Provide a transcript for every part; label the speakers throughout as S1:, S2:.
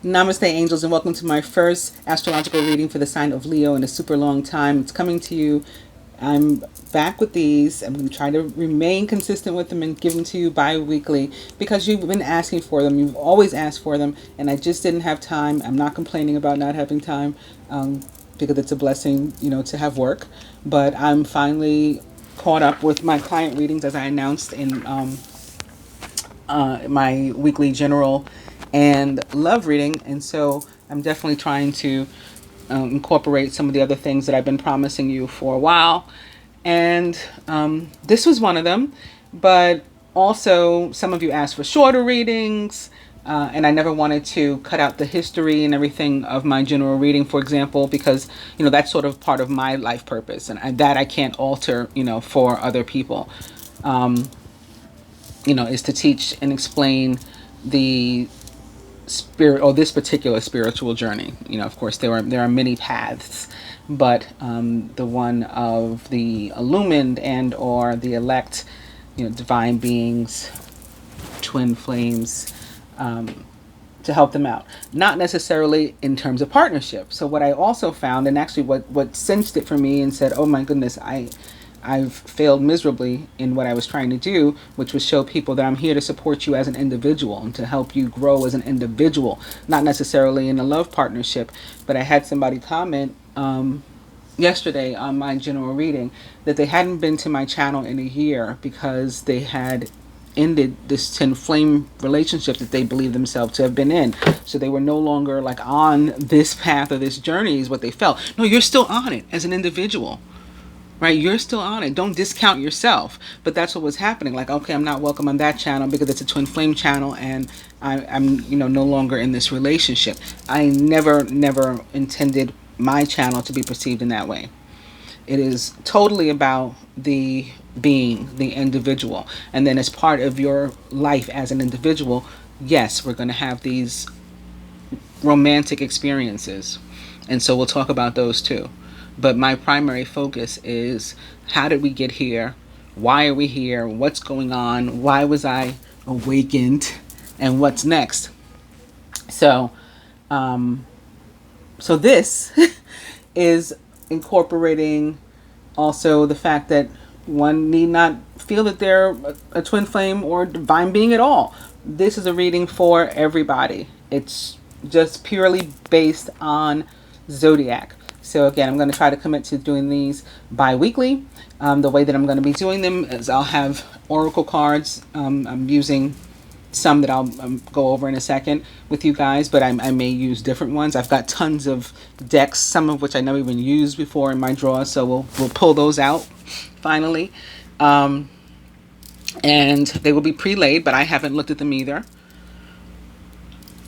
S1: Namaste, angels, and welcome to my first astrological reading for the sign of Leo in a super long time. It's coming to you. I'm back with these. I'm going to try to remain consistent with them and give them to you bi-weekly because you've been asking for them. You've always asked for them, and I just didn't have time. I'm not complaining about not having time because it's a blessing, to have work. But I'm finally caught up with my client readings as I announced in my weekly general and love reading. And so I'm definitely trying to incorporate some of the other things that I've been promising you for a while. And this was one of them. But also, some of you asked for shorter readings. And I never wanted to cut out the history and everything of my general reading, for example, because, that's sort of part of my life purpose. And that I can't alter, for other people. Is to teach and explain the spirit or this particular spiritual journey. Of course, there are many paths, but the one of the illumined and or the elect, divine beings, twin flames, to help them out, not necessarily in terms of partnership. So what I also found, and actually what cinched it for me and said, oh my goodness, I've failed miserably in what I was trying to do, which was show people that I'm here to support you as an individual and to help you grow as an individual, not necessarily in a love partnership. But I had somebody comment yesterday on my general reading that they hadn't been to my channel in a year because they had ended this twin flame relationship that they believe themselves to have been in. So they were no longer like on this path or this journey is what they felt. No, you're still on it as an individual. Right, you're still on it. Don't discount yourself. But that's what was happening. Like, okay, I'm not welcome on that channel because it's a twin flame channel, and I'm no longer in this relationship. I never intended my channel to be perceived in that way. It is totally about the being, the individual, and then as part of your life as an individual, yes, we're going to have these romantic experiences, and so we'll talk about those too. But my primary focus is how did we get here? Why are we here? What's going on? Why was I awakened? And what's next? So, so this is incorporating also the fact that one need not feel that they're a twin flame or divine being at all. This is a reading for everybody. It's just purely based on zodiac. So again, I'm going to try to commit to doing these bi-weekly. The way that I'm going to be doing them is I'll have oracle cards. I'm using some that I'll go over in a second with you guys, but I may use different ones. I've got tons of decks, some of which I never even used before in my drawer, so we'll pull those out finally. And they will be pre-laid, but I haven't looked at them either.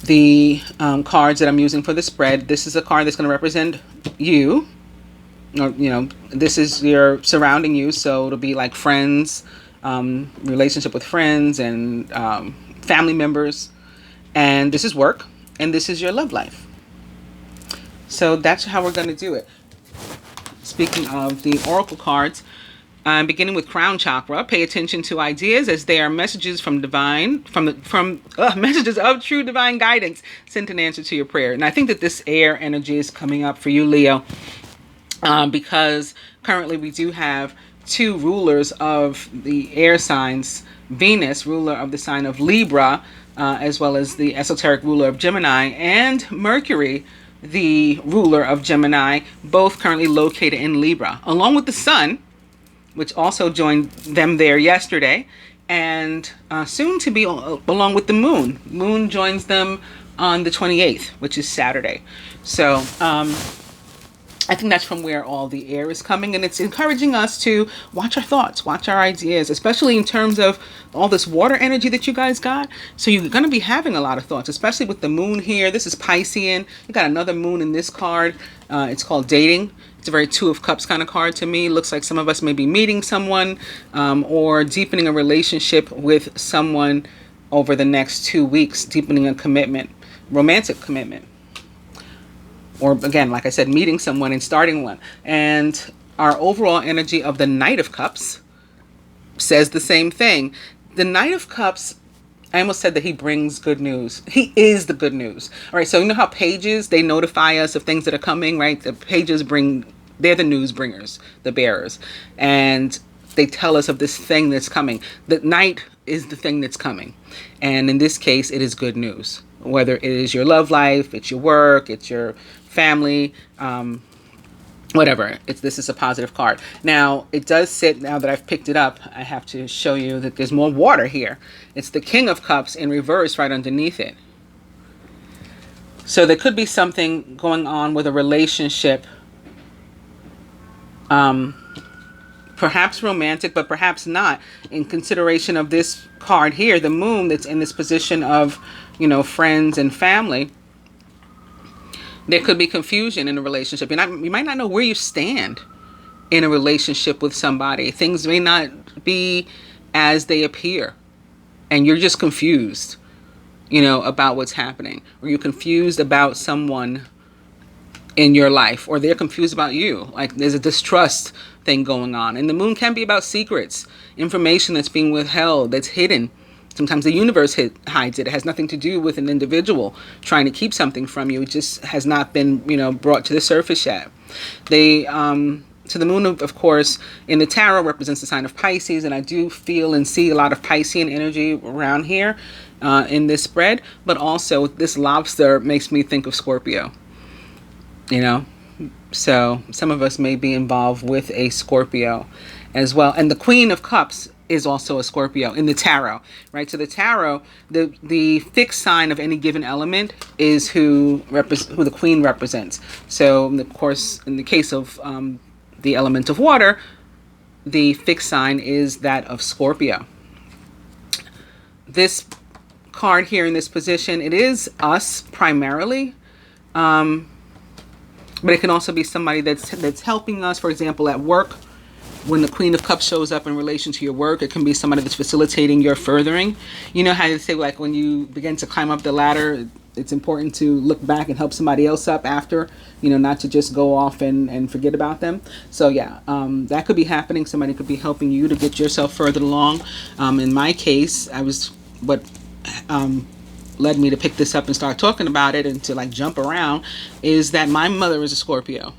S1: The cards that I'm using for the spread, this is a card that's going to represent you, or this is your surrounding you, so it'll be like friends, relationship with friends and family members, and this is work, and this is your love life. So that's how we're going to do it. Speaking of the oracle cards, I'm beginning with crown chakra. Pay attention to ideas as they are messages from divine, messages of true divine guidance sent in answer to your prayer. And I think that this air energy is coming up for you, Leo, because currently we do have two rulers of the air signs. Venus, ruler of the sign of Libra, as well as the esoteric ruler of Gemini, and Mercury, the ruler of Gemini, both currently located in Libra, along with the sun, which also joined them there yesterday, and soon to be along with the moon. Moon joins them on the 28th, which is Saturday. So I think that's from where all the air is coming, and it's encouraging us to watch our thoughts, watch our ideas, especially in terms of all this water energy that you guys got. So you're going to be having a lot of thoughts, especially with the moon here. This is Piscean. You got another moon in this card. It's called dating. It's a very Two of Cups kind of card to me. Looks like some of us may be meeting someone or deepening a relationship with someone over the next 2 weeks, deepening a commitment, romantic commitment. Or again, like I said, meeting someone and starting one. And our overall energy of the Knight of Cups says the same thing. The Knight of Cups I almost said that he brings good news. He is the good news. All right. So you know how pages, they notify us of things that are coming, right? The pages they're the news bringers, the bearers. And they tell us of this thing that's coming. The night is the thing that's coming. And in this case, it is good news. Whether it is your love life, it's your work, it's your family, whatever. This is a positive card. Now it does sit, now that I've picked it up, I have to show you that there's more water here. It's the King of Cups in reverse right underneath it. So there could be something going on with a relationship, perhaps romantic, but perhaps not, in consideration of this card here, the moon that's in this position of, friends and family. There could be confusion in a relationship. You might not know where you stand in a relationship with somebody. Things may not be as they appear. And you're just confused, about what's happening. Or you're confused about someone in your life. Or they're confused about you. Like there's a distrust thing going on. And the moon can be about secrets. Information that's being withheld, that's hidden. Sometimes the universe hides it. It has nothing to do with an individual trying to keep something from you. It just has not been, brought to the surface yet. So the moon, of course, in the tarot represents the sign of Pisces, and I do feel and see a lot of Piscean energy around here in this spread. But also, this lobster makes me think of Scorpio. So some of us may be involved with a Scorpio as well. And the Queen of Cups is also a Scorpio in the tarot, right? So the tarot, the fixed sign of any given element is who the queen represents. So of course, in the case of the element of water, the fixed sign is that of Scorpio. This card here in this position, it is us primarily, but it can also be somebody that's helping us. For example, at work, when the Queen of Cups shows up in relation to your work, it can be somebody that's facilitating your furthering. You know how they say, like, when you begin to climb up the ladder, it's important to look back and help somebody else up after, not to just go off and forget about them. So yeah, that could be happening. Somebody could be helping you to get yourself further along. In my case, what led me to pick this up and start talking about it and to like jump around is that my mother is a Scorpio.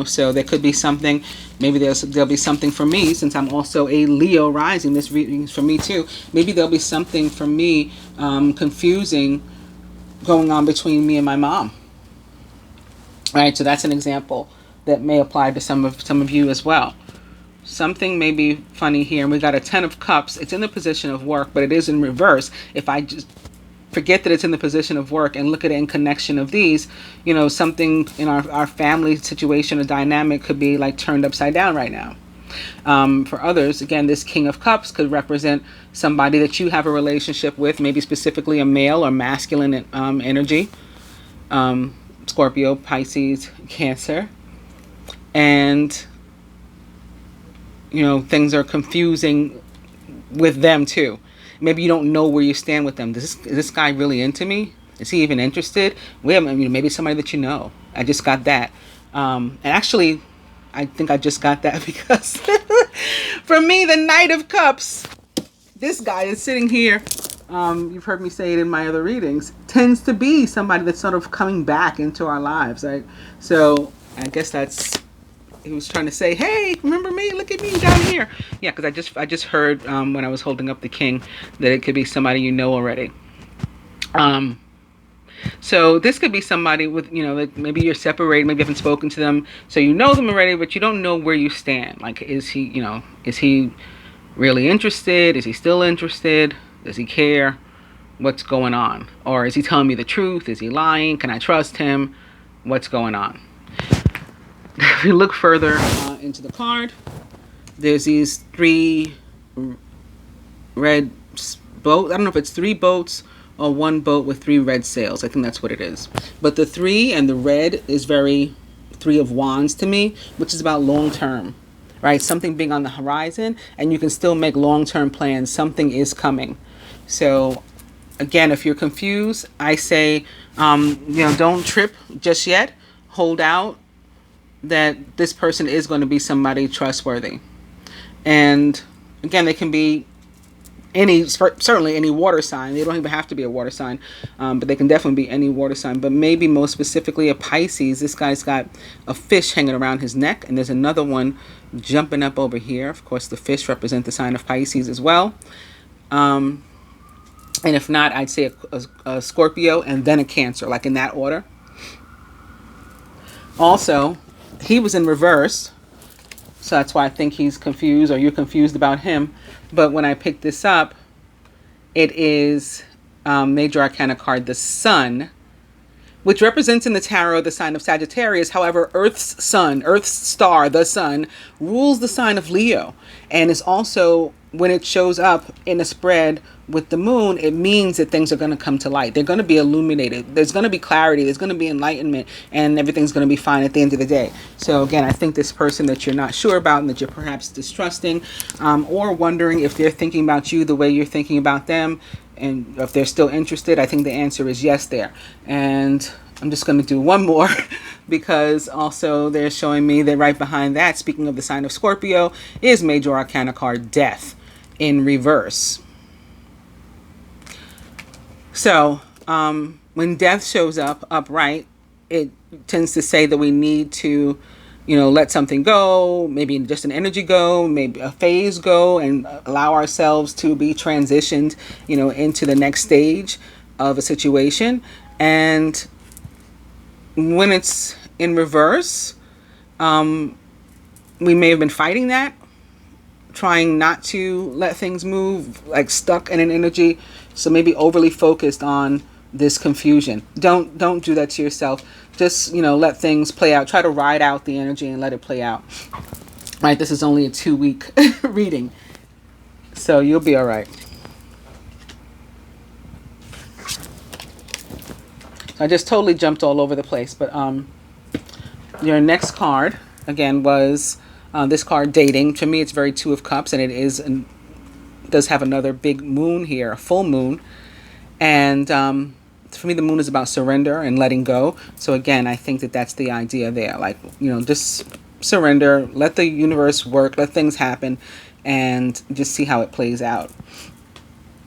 S1: So there could be something, maybe there'll be something for me, since I'm also a Leo rising. This reading is for me too. Maybe there'll be something for me confusing going on between me and my mom. All right, so that's an example that may apply to some of you as well. Something may be funny here. And we got a 10 of Cups. It's in the position of work, but it is in reverse. If I just forget that it's in the position of work and look at it in connection of these, something in our family situation or dynamic could be like turned upside down right now. For others, again, this King of Cups could represent somebody that you have a relationship with, maybe specifically a male or masculine energy, Scorpio, Pisces, Cancer, and things are confusing with them too. Maybe you don't know where you stand with them. Is this guy really into me? Is he even interested? Maybe somebody that you know. I just got that. And actually, I think I just got that because for me, the Knight of Cups, this guy is sitting here. You've heard me say it in my other readings, tends to be somebody that's sort of coming back into our lives. Right? So I guess he was trying to say, hey, remember me? Look at me down here. Yeah, because I just heard when I was holding up the king that it could be somebody you know already. So this could be somebody with, like maybe you're separated, maybe you haven't spoken to them, so you know them already, but you don't know where you stand. Like, is he really interested? Is he still interested? Does he care? What's going on? Or is he telling me the truth? Is he lying? Can I trust him? What's going on? If we look further into the card, there's these 3 red boats. I don't know if it's 3 boats or 1 boat with 3 red sails. I think that's what it is. But the 3 and the red is very 3 of Wands to me, which is about long term, right? Something being on the horizon, and you can still make long-term plans. Something is coming. So again, if you're confused, I say, don't trip just yet. Hold out. That this person is going to be somebody trustworthy. And again, they can be any, certainly any water sign. They don't even have to be a water sign, but they can definitely be any water sign. But maybe most specifically a Pisces. This guy's got a fish hanging around his neck, and there's another one jumping up over here. Of course, the fish represent the sign of Pisces as well. And if not, I'd say a Scorpio and then a Cancer, like in that order. Also, he was in reverse, so that's why I think he's confused, or you're confused about him. But when I picked this up, it is Major Arcana card, the Sun, which represents in the tarot the sign of Sagittarius. However, Earth's sun, Earth's star, the sun, rules the sign of Leo. And is also, when it shows up in a spread with the moon, it means that things are going to come to light. They're going to be illuminated. There's going to be clarity. There's going to be enlightenment. And everything's going to be fine at the end of the day. So again, I think this person that you're not sure about and that you're perhaps distrusting, or wondering if they're thinking about you the way you're thinking about them, and if they're still interested, I think the answer is yes there. And I'm just going to do one more because also they're showing me that right behind that, speaking of the sign of Scorpio, is Major Arcana card, Death, in reverse. So when Death shows up upright, it tends to say that we need to, let something go, maybe just an energy go, maybe a phase go, and allow ourselves to be transitioned, into the next stage of a situation. And when it's in reverse, we may have been fighting that, trying not to let things move, like stuck in an energy. So maybe overly focused on this confusion. Don't do that to yourself. Just, let things play out. Try to ride out the energy and let it play out. Right? This is only a 2-week reading. So you'll be all right. I just totally jumped all over the place. But your next card, again, was this card, Dating. To me, it's very Two of Cups. And it does have another big moon here, a full moon. And for me, the moon is about surrender and letting go. So again, I think that that's the idea there. Like, just surrender, let the universe work, let things happen, and just see how it plays out.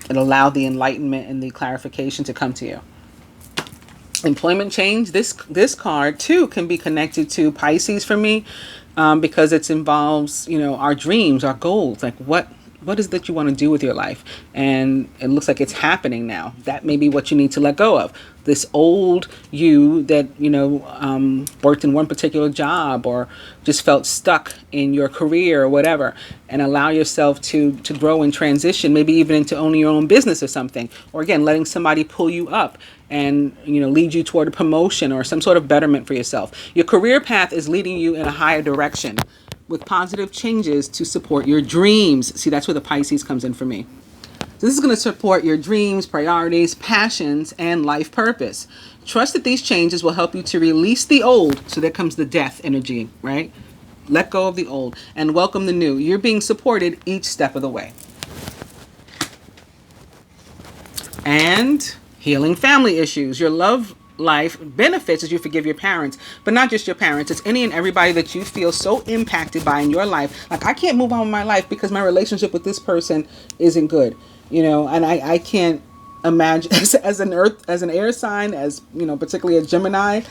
S1: And allow the enlightenment and the clarification to come to you. Employment change. This card, too, can be connected to Pisces for me, because it involves, our dreams, our goals. Like, what is that you want to do with your life? And it looks like it's happening now. That may be what you need to let go of. This old you that, worked in one particular job or just felt stuck in your career or whatever, and allow yourself to grow and transition, maybe even into owning your own business or something. Or again, letting somebody pull you up and, lead you toward a promotion or some sort of betterment for yourself. Your career path is leading you in a higher direction, with positive changes to support your dreams. See, that's where the Pisces comes in for me. So this is going to support your dreams, priorities, passions, and life purpose. Trust that these changes will help you to release the old. So there comes the death energy, right? Let go of the old and welcome the new. You're being supported each step of the way. And healing family issues. Your love life benefits as you forgive your parents, but not just your parents. It's any and everybody that you feel so impacted by in your life. Like, I can't move on with my life because my relationship with this person isn't good, and I can't imagine as an air sign, as particularly a Gemini,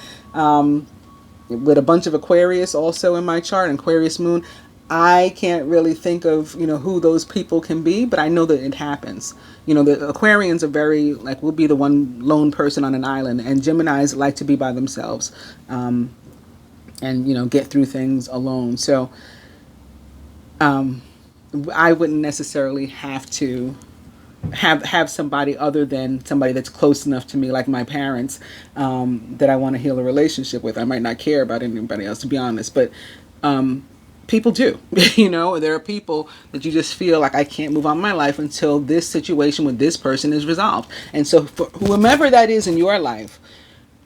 S1: with a bunch of Aquarius also in my chart, Aquarius moon. I can't really think of, who those people can be, but I know that it happens. The Aquarians are very, like, will be the one lone person on an island, and Geminis like to be by themselves, and, get through things alone. So I wouldn't necessarily have to have somebody other than somebody that's close enough to me, like my parents, that I want to heal a relationship with. I might not care about anybody else, to be honest, but people do. There are people that you just feel like, I can't move on my life until this situation with this person is resolved. And so for whomever that is in your life,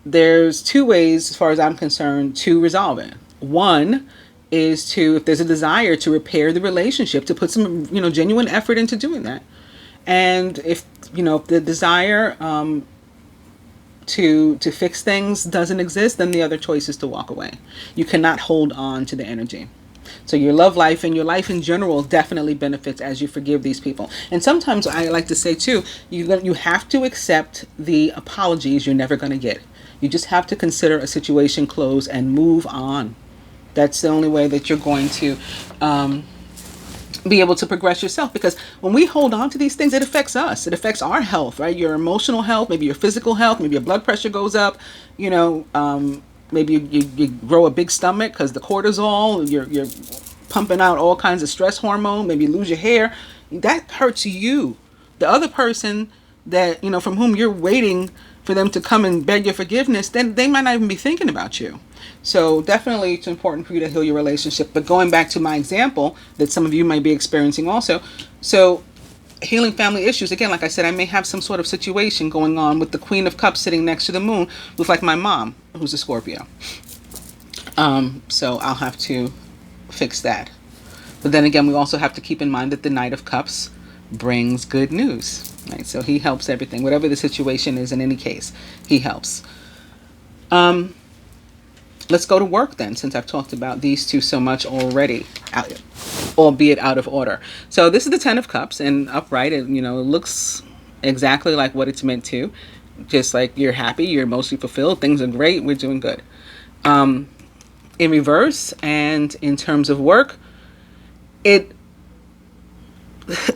S1: there's 2 ways, as far as I'm concerned, to resolve it. One is to, if there's a desire to repair the relationship, to put some, genuine effort into doing that. And if the desire to fix things doesn't exist, then the other choice is to walk away. You cannot hold on to the energy. So your love life and your life in general definitely benefits as you forgive these people. And sometimes I like to say too, you have to accept the apologies you're never going to get. You just have to consider a situation closed and move on. That's the only way that you're going to be able to progress yourself, because when we hold on to these things, it affects us. It affects our health, right? Your emotional health, maybe your physical health, maybe your blood pressure goes up, maybe you grow a big stomach because the cortisol, you're pumping out all kinds of stress hormone, maybe you lose your hair. That hurts you. The other person that, from whom you're waiting for them to come and beg your forgiveness, then they might not even be thinking about you. So definitely it's important for you to heal your relationship. But going back to my example that some of you might be experiencing also. So healing family issues, again, like I said, I may have some sort of situation going on with the Queen of Cups sitting next to the moon with like my mom, who's a Scorpio. So I'll have to fix that. But then again, we also have to keep in mind that the Knight of Cups brings good news, right? So he helps everything, whatever the situation is. In any case, he helps. Let's go to work then, since I've talked about these two so much already, albeit out of order. So this is the Ten of Cups, and upright, it looks exactly like what it's meant to. Just like you're happy, you're mostly fulfilled, things are great, we're doing good. In reverse, and in terms of work, it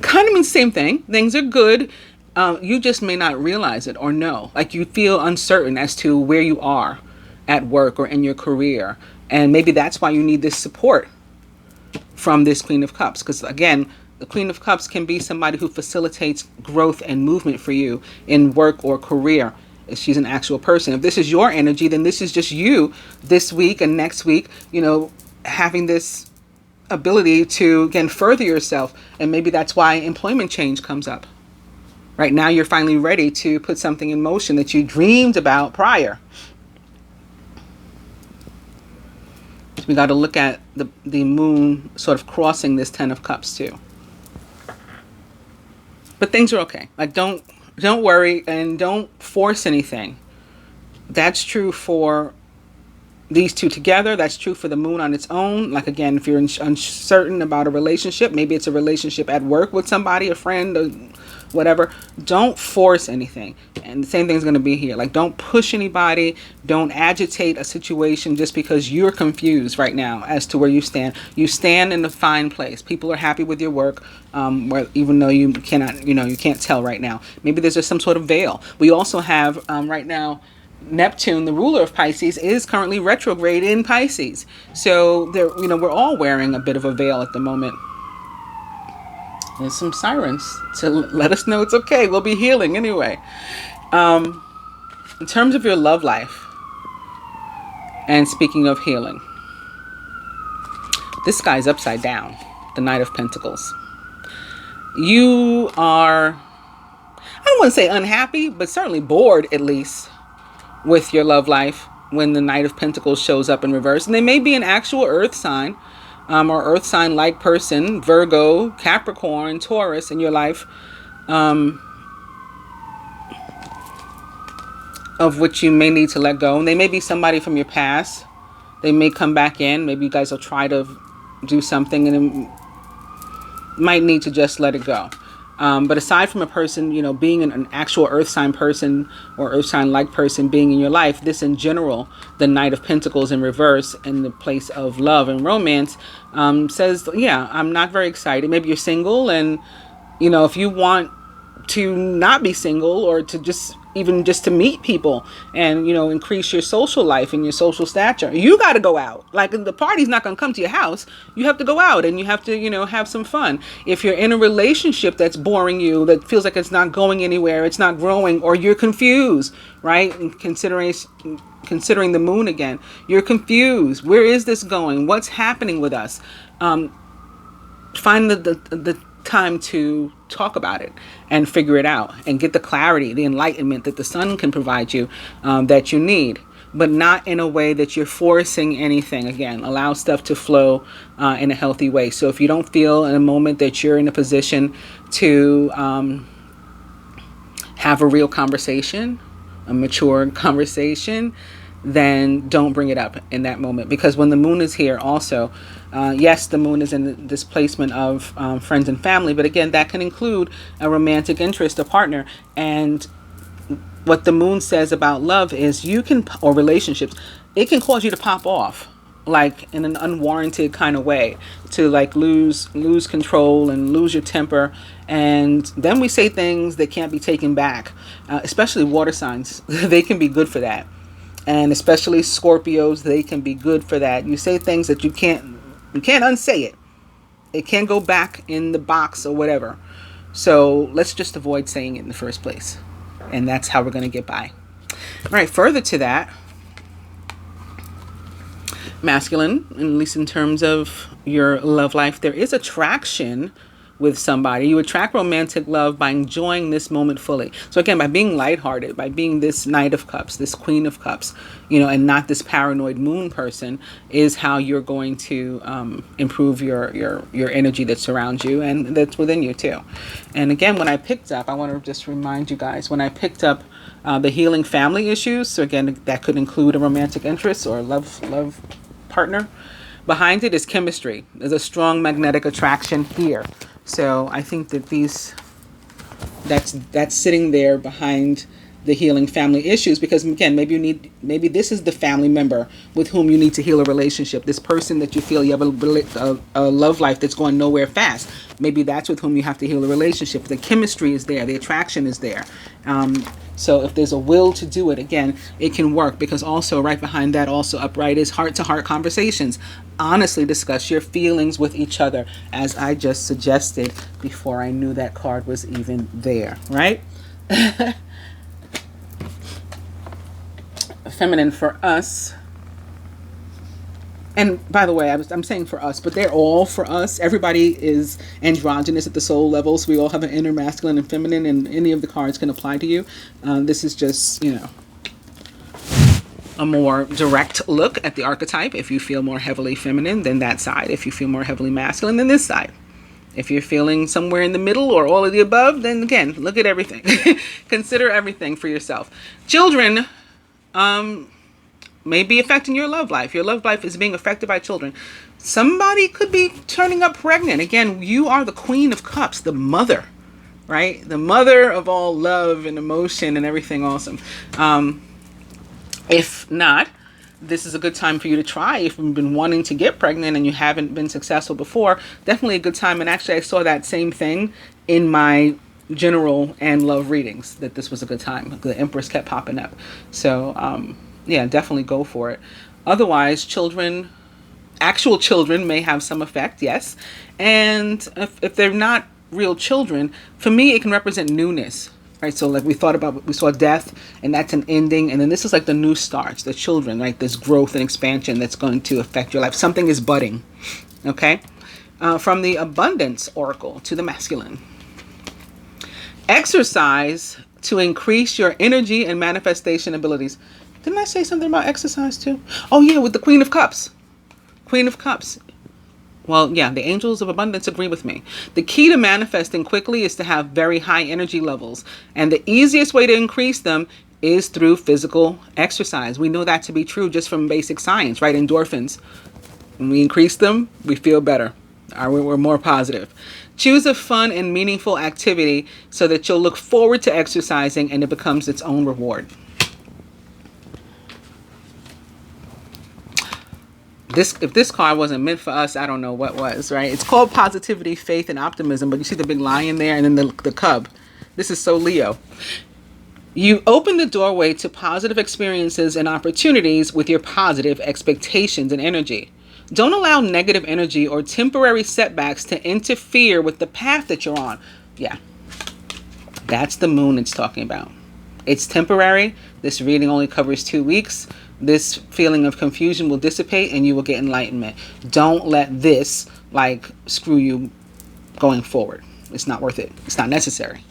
S1: kind of means the same thing. Things are good. You just may not realize it or know. Like you feel uncertain as to where you are at work or in your career. And maybe that's why you need this support from this Queen of Cups. Because again, the Queen of Cups can be somebody who facilitates growth and movement for you in work or career. If she's an actual person. If this is your energy, then this is just you this week and next week, having this ability to, again, further yourself. And maybe that's why employment change comes up. Right now, you're finally ready to put something in motion that you dreamed about prior. We got to look at the moon sort of crossing this Ten of Cups too. But things are okay. Like don't worry and don't force anything. That's true for these two together. That's true for the moon on its own. Like again, if you're uncertain about a relationship, maybe it's a relationship at work with somebody, a friend, or whatever, don't force anything. And the same thing's going to be here. Like don't push anybody, don't agitate a situation just because you're confused right now as to where you stand. You stand in a fine place. People are happy with your work, even though you cannot, you can't tell right now. Maybe there's just some sort of veil. We also have right now Neptune, the ruler of Pisces, is currently retrograde in Pisces. So there, we're all wearing a bit of a veil at the moment. There's some sirens to let us know it's okay. We'll be healing anyway. In terms of your love life, and speaking of healing, this guy's upside down, the Knight of Pentacles. You are, I don't want to say unhappy, but certainly bored at least with your love life when the Knight of Pentacles shows up in reverse. And they may be an actual earth sign. Or earth sign like person, Virgo, Capricorn, Taurus in your life, of which you may need to let go. And they may be somebody from your past. They may come back in. Maybe you guys will try to do something and it might need to just let it go. But aside from a person, being an actual earth sign person or earth sign like person being in your life, this in general, the Knight of Pentacles in reverse in the place of love and romance, says, yeah, I'm not very excited. Maybe you're single and, if you want to not be single or to just to meet people and, increase your social life and your social stature, you got to go out. Like the party's not going to come to your house. You have to go out and you have to, have some fun. If you're in a relationship that's boring you, that feels like it's not going anywhere, it's not growing, or you're confused, right? And considering the moon again, you're confused. Where is this going? What's happening with us? Find the time to talk about it and figure it out and get the clarity, the enlightenment that the sun can provide you, that you need, but not in a way that you're forcing anything. Again, allow stuff to flow in a healthy way. So if you don't feel in a moment that you're in a position to have a real conversation, a mature conversation, then don't bring it up in that moment. Because when the moon is here also, yes, the moon is in this placement of friends and family, but again, that can include a romantic interest, a partner. And what the moon says about love is you can, or relationships, it can cause you to pop off like in an unwarranted kind of way, to like lose control and lose your temper. And then we say things that can't be taken back, especially water signs. They can be good for that. And especially Scorpios, they can be good for that. You say things that you can't unsay it. It can't go back in the box or whatever. So let's just avoid saying it in the first place. And that's how we're going to get by. All right, further to that, masculine, at least in terms of your love life, there is attraction with somebody. You attract romantic love by enjoying this moment fully. So again, by being lighthearted, by being this Knight of Cups, this Queen of Cups, and not this paranoid moon person, is how you're going to improve your energy that surrounds you and that's within you too. And again, when I picked up, I want to just remind you guys, when I picked up the healing family issues, so again, that could include a romantic interest or a love partner. Behind it is chemistry. There's a strong magnetic attraction here. So I think that that's sitting there behind the healing family issues, because again, maybe this is the family member with whom you need to heal a relationship. This person that you feel you have a love life that's going nowhere fast. Maybe that's with whom you have to heal a relationship. The chemistry is there. The attraction is there. So if there's a will to do it, again, it can work, because also right behind that, also upright, is heart-to-heart conversations. Honestly discuss your feelings with each other, as I just suggested before I knew that card was even there, right? Feminine for us. And by the way, I'm saying for us, but they're all for us. Everybody is androgynous at the soul level, so we all have an inner masculine and feminine, and any of the cards can apply to you. This is just, a more direct look at the archetype. If you feel more heavily feminine, then that side. If you feel more heavily masculine, then this side. If you're feeling somewhere in the middle or all of the above, then again, look at everything. Consider everything for yourself. Children, may be affecting your love life. Your love life is being affected by children. Somebody could be turning up pregnant. Again, you are the Queen of Cups, the mother, right? The mother of all love and emotion and everything awesome. If not, this is a good time for you to try. If you've been wanting to get pregnant and you haven't been successful before, definitely a good time. And actually, I saw that same thing in my general and love readings, that this was a good time. The Empress kept popping up. So, yeah, definitely go for it. Otherwise, actual children may have some effect, yes. And if they're not real children, for me, it can represent newness, right? So like we saw death, and that's an ending. And then this is like the new starts, the children, like this growth and expansion that's going to affect your life. Something is budding, okay? From the Abundance Oracle to the masculine. Exercise to increase your energy and manifestation abilities. Didn't I say something about exercise too? Oh yeah, with the Queen of Cups. Queen of Cups. Well, yeah, the angels of abundance agree with me. The key to manifesting quickly is to have very high energy levels. And the easiest way to increase them is through physical exercise. We know that to be true just from basic science, right? Endorphins. When we increase them, we feel better. We're more positive. Choose a fun and meaningful activity so that you'll look forward to exercising and it becomes its own reward. If this card wasn't meant for us, I don't know what was, right? It's called positivity, faith, and optimism, but you see the big lion there and then the cub. This is so Leo. You open the doorway to positive experiences and opportunities with your positive expectations and energy. Don't allow negative energy or temporary setbacks to interfere with the path that you're on. Yeah, that's the moon it's talking about. It's temporary. This reading only covers 2 weeks. This feeling of confusion will dissipate and you will get enlightenment. Don't let this screw you going forward. It's not worth it. It's not necessary.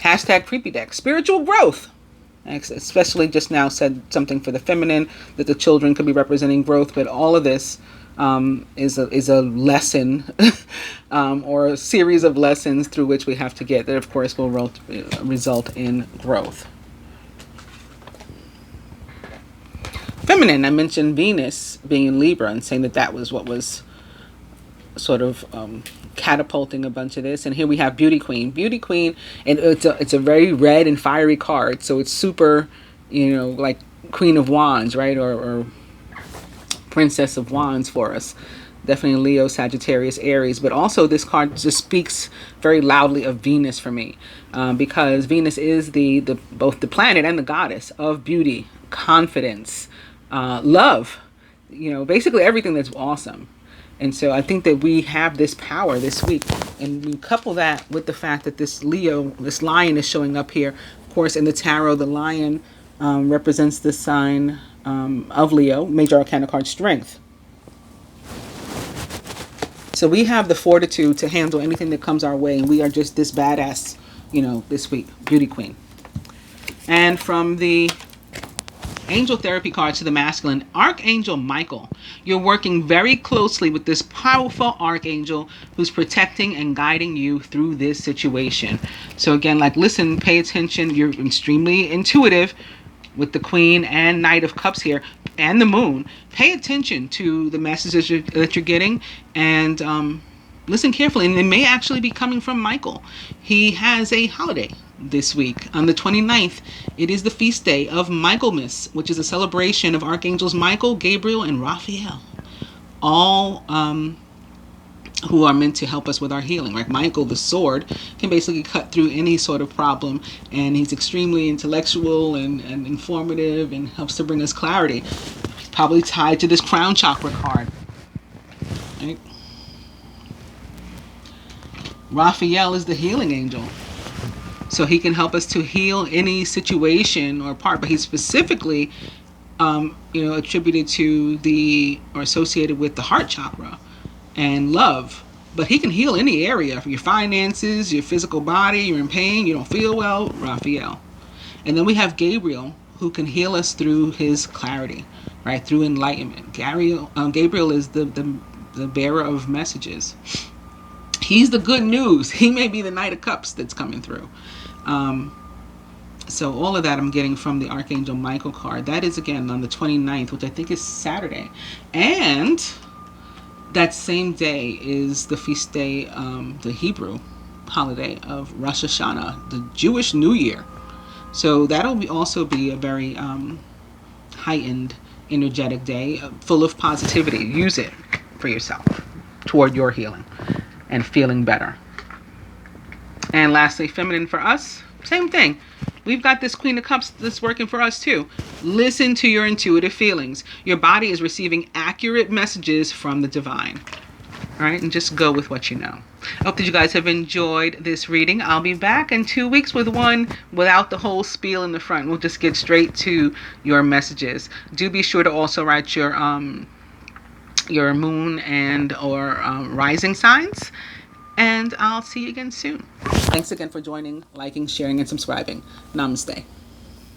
S1: Hashtag creepy deck. Spiritual growth. Especially just now said something for the feminine, that the children could be representing growth, but all of this is a lesson or a series of lessons through which we have to get that, of course, will result in growth. feminine, I mentioned Venus being in Libra and saying that that was what was sort of catapulting a bunch of this. And here we have Beauty Queen. Beauty Queen, and it's a very red and fiery card, so it's super, like Queen of Wands, right? Or Princess of Wands for us. Definitely Leo, Sagittarius, Aries. But also this card just speaks very loudly of Venus for me, because Venus is the both the planet and the goddess of beauty, confidence, love, basically everything that's awesome. And so I think that we have this power this week. And we couple that with the fact that this Leo, this lion is showing up here. Of course, in the tarot, the lion represents the sign of Leo, major arcana card strength. So we have the fortitude to handle anything that comes our way. And we are just this badass, this week, Beauty Queen. And from the angel therapy cards to the masculine, Archangel Michael. You're working very closely with this powerful archangel who's protecting and guiding you through this situation. So again, listen, pay attention. You're extremely intuitive with the Queen and Knight of Cups here and the Moon. Pay attention to the messages that you're getting, and listen carefully. And it may actually be coming from Michael. He has a holiday this week. On the 29th, it is the feast day of Michaelmas, which is a celebration of Archangels Michael, Gabriel, and Raphael. All who are meant to help us with our healing. Like Michael, the sword, can basically cut through any sort of problem, and he's extremely intellectual and informative and helps to bring us clarity. He's probably tied to this crown chakra card. Right? Raphael is the healing angel. So he can help us to heal any situation or part, but he's specifically attributed to or associated with the heart chakra and love. But he can heal any area, from your finances, your physical body, you're in pain, you don't feel well, Raphael. And then we have Gabriel, who can heal us through his clarity, right, through enlightenment. Gabriel is the bearer of messages. He's the good news. He may be the Knight of Cups that's coming through. So all of that I'm getting from the Archangel Michael card. That is, again, on the 29th, which I think is Saturday. And that same day is the feast day, the Hebrew holiday of Rosh Hashanah, the Jewish New Year. So that'll also be a very heightened, energetic day, full of positivity. Use it for yourself toward your healing and feeling better. And lastly, feminine for us, same thing. We've got this Queen of Cups that's working for us too. Listen to your intuitive feelings. Your body is receiving accurate messages from the divine. All right, and just go with what you know. I hope that you guys have enjoyed this reading. I'll be back in 2 weeks with one without the whole spiel in the front. We'll just get straight to your messages. Do be sure to also write your moon and or rising signs. And I'll see you again soon. Thanks again for joining, liking, sharing, and subscribing. Namaste.